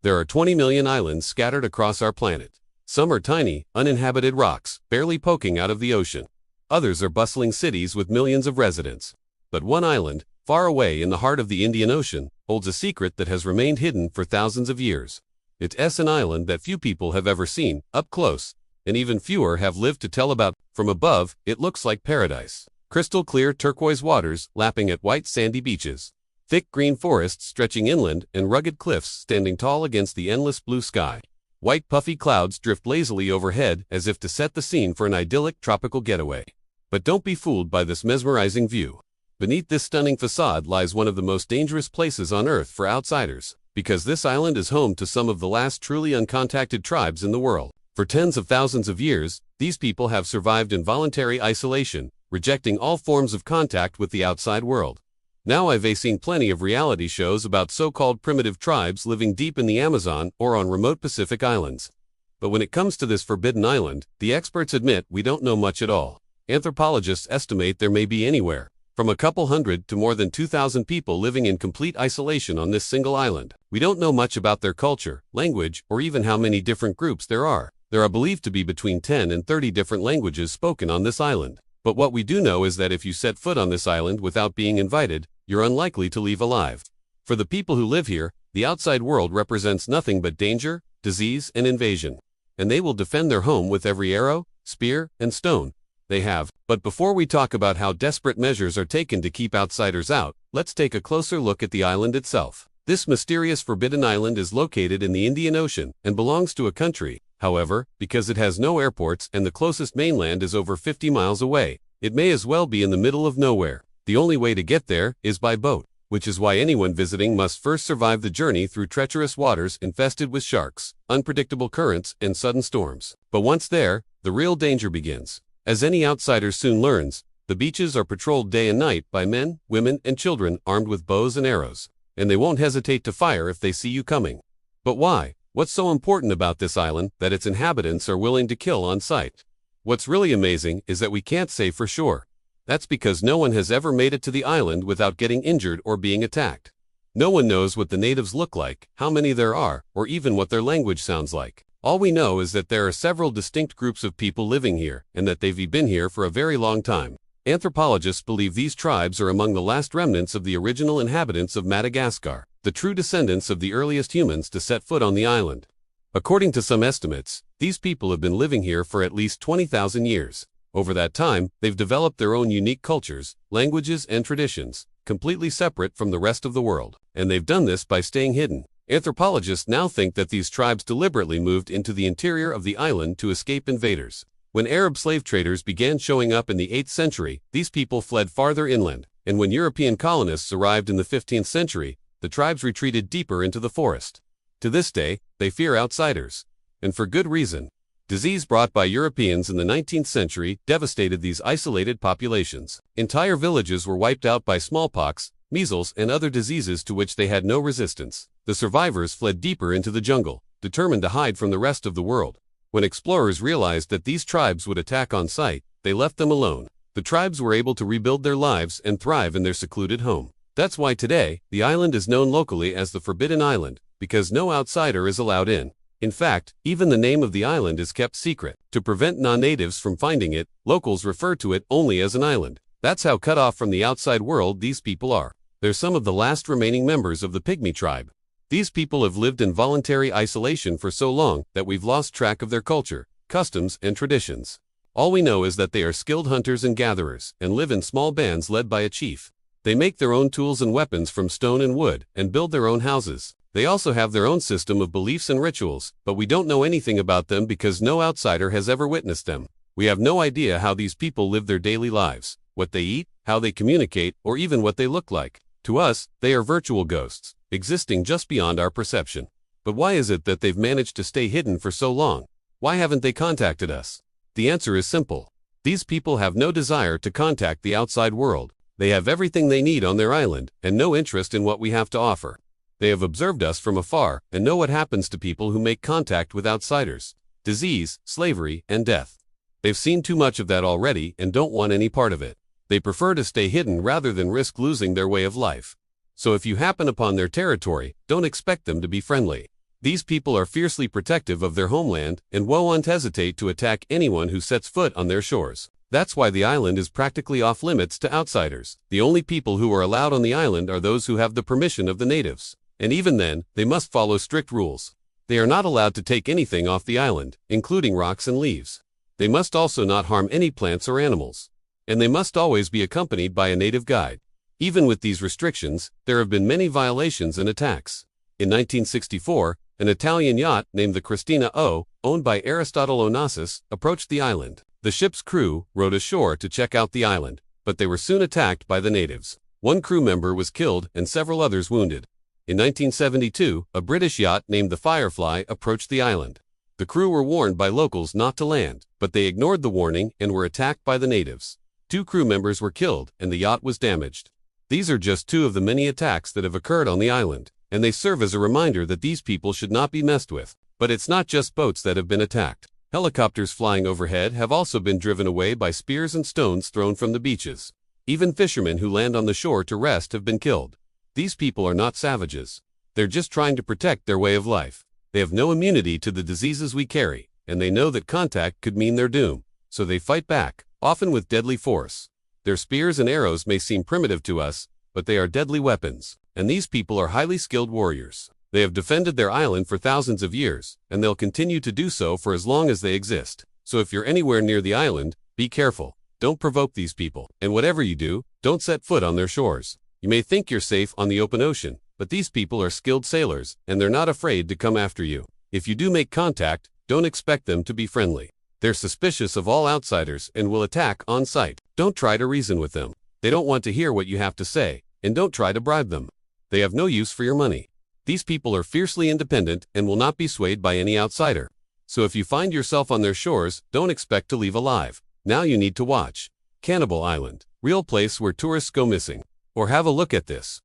There are 20 million islands scattered across our planet. Some are tiny, uninhabited rocks, barely poking out of the ocean. Others are bustling cities with millions of residents. But one island, far away in the heart of the Indian Ocean, holds a secret that has remained hidden for thousands of years. It's an island that few people have ever seen, up close, and even fewer have lived to tell about. From above, it looks like paradise. Crystal clear turquoise waters lapping at white sandy beaches. Thick green forests stretching inland and rugged cliffs standing tall against the endless blue sky. White puffy clouds drift lazily overhead as if to set the scene for an idyllic tropical getaway. But don't be fooled by this mesmerizing view. Beneath this stunning facade lies one of the most dangerous places on Earth for outsiders, because this island is home to some of the last truly uncontacted tribes in the world. For tens of thousands of years, these people have survived in voluntary isolation, rejecting all forms of contact with the outside world. Now I've seen plenty of reality shows about so-called primitive tribes living deep in the Amazon or on remote Pacific islands. But when it comes to this forbidden island, the experts admit we don't know much at all. Anthropologists estimate there may be anywhere from a couple hundred to more than 2,000 people living in complete isolation on this single island. We don't know much about their culture, language, or even how many different groups there are. There are believed to be between 10 and 30 different languages spoken on this island. But what we do know is that if you set foot on this island without being invited, you're unlikely to leave alive. For the people who live here, the outside world represents nothing but danger, disease, and invasion. And they will defend their home with every arrow, spear, and stone they have. But before we talk about how desperate measures are taken to keep outsiders out, let's take a closer look at the island itself. This mysterious forbidden island is located in the Indian Ocean and belongs to a country. However, because it has no airports and the closest mainland is over 50 miles away, it may as well be in the middle of nowhere. The only way to get there is by boat, which is why anyone visiting must first survive the journey through treacherous waters infested with sharks, unpredictable currents, and sudden storms. But once there, the real danger begins. As any outsider soon learns, the beaches are patrolled day and night by men, women, and children armed with bows and arrows, and they won't hesitate to fire if they see you coming. But why? What's so important about this island that its inhabitants are willing to kill on sight? What's really amazing is that we can't say for sure. That's because no one has ever made it to the island without getting injured or being attacked. No one knows what the natives look like, how many there are, or even what their language sounds like. All we know is that there are several distinct groups of people living here, and that they've been here for a very long time. Anthropologists believe these tribes are among the last remnants of the original inhabitants of Madagascar, the true descendants of the earliest humans to set foot on the island. According to some estimates, these people have been living here for at least 20,000 years. Over that time, they've developed their own unique cultures, languages, and traditions, completely separate from the rest of the world. And they've done this by staying hidden. Anthropologists now think that these tribes deliberately moved into the interior of the island to escape invaders. When Arab slave traders began showing up in the 8th century, these people fled farther inland. And when European colonists arrived in the 15th century, the tribes retreated deeper into the forest. To this day, they fear outsiders. And for good reason. Disease brought by Europeans in the 19th century devastated these isolated populations. Entire villages were wiped out by smallpox, measles, and other diseases to which they had no resistance. The survivors fled deeper into the jungle, determined to hide from the rest of the world. When explorers realized that these tribes would attack on sight, they left them alone. The tribes were able to rebuild their lives and thrive in their secluded home. That's why today, the island is known locally as the Forbidden Island, because no outsider is allowed in. In fact, even the name of the island is kept secret. To prevent non-natives from finding it, locals refer to it only as an island. That's how cut off from the outside world these people are. They're some of the last remaining members of the Pygmy tribe. These people have lived in voluntary isolation for so long that we've lost track of their culture, customs, and traditions. All we know is that they are skilled hunters and gatherers, and live in small bands led by a chief. They make their own tools and weapons from stone and wood, and build their own houses. They also have their own system of beliefs and rituals, but we don't know anything about them because no outsider has ever witnessed them. We have no idea how these people live their daily lives, what they eat, how they communicate, or even what they look like. To us, they are virtual ghosts, existing just beyond our perception. But why is it that they've managed to stay hidden for so long? Why haven't they contacted us? The answer is simple. These people have no desire to contact the outside world. They have everything they need on their island, and no interest in what we have to offer. They have observed us from afar, and know what happens to people who make contact with outsiders: disease, slavery, and death. They've seen too much of that already and don't want any part of it. They prefer to stay hidden rather than risk losing their way of life. So if you happen upon their territory, don't expect them to be friendly. These people are fiercely protective of their homeland and won't hesitate to attack anyone who sets foot on their shores. That's why the island is practically off limits to outsiders. The only people who are allowed on the island are those who have the permission of the natives. And even then, they must follow strict rules. They are not allowed to take anything off the island, including rocks and leaves. They must also not harm any plants or animals. And they must always be accompanied by a native guide. Even with these restrictions, there have been many violations and attacks. In 1964, an Italian yacht named the Christina O, owned by Aristotle Onassis, approached the island. The ship's crew rowed ashore to check out the island, but they were soon attacked by the natives. One crew member was killed and several others wounded. In 1972, a British yacht named the Firefly approached the island. The crew were warned by locals not to land, but they ignored the warning and were attacked by the natives. 2 crew members were killed and the yacht was damaged. These are just 2 of the many attacks that have occurred on the island, and they serve as a reminder that these people should not be messed with. But it's not just boats that have been attacked. Helicopters flying overhead have also been driven away by spears and stones thrown from the beaches. Even fishermen who land on the shore to rest have been killed. These people are not savages. They're just trying to protect their way of life. They have no immunity to the diseases we carry, and they know that contact could mean their doom. So they fight back, often with deadly force. Their spears and arrows may seem primitive to us, but they are deadly weapons. And these people are highly skilled warriors. They have defended their island for thousands of years, and they'll continue to do so for as long as they exist. So if you're anywhere near the island, be careful. Don't provoke these people. And whatever you do, don't set foot on their shores. You may think you're safe on the open ocean, but these people are skilled sailors, and they're not afraid to come after you. If you do make contact, don't expect them to be friendly. They're suspicious of all outsiders and will attack on sight. Don't try to reason with them. They don't want to hear what you have to say, and don't try to bribe them. They have no use for your money. These people are fiercely independent and will not be swayed by any outsider. So if you find yourself on their shores, don't expect to leave alive. Now you need to watch. Cannibal Island, real place where tourists go missing. Or have a look at this.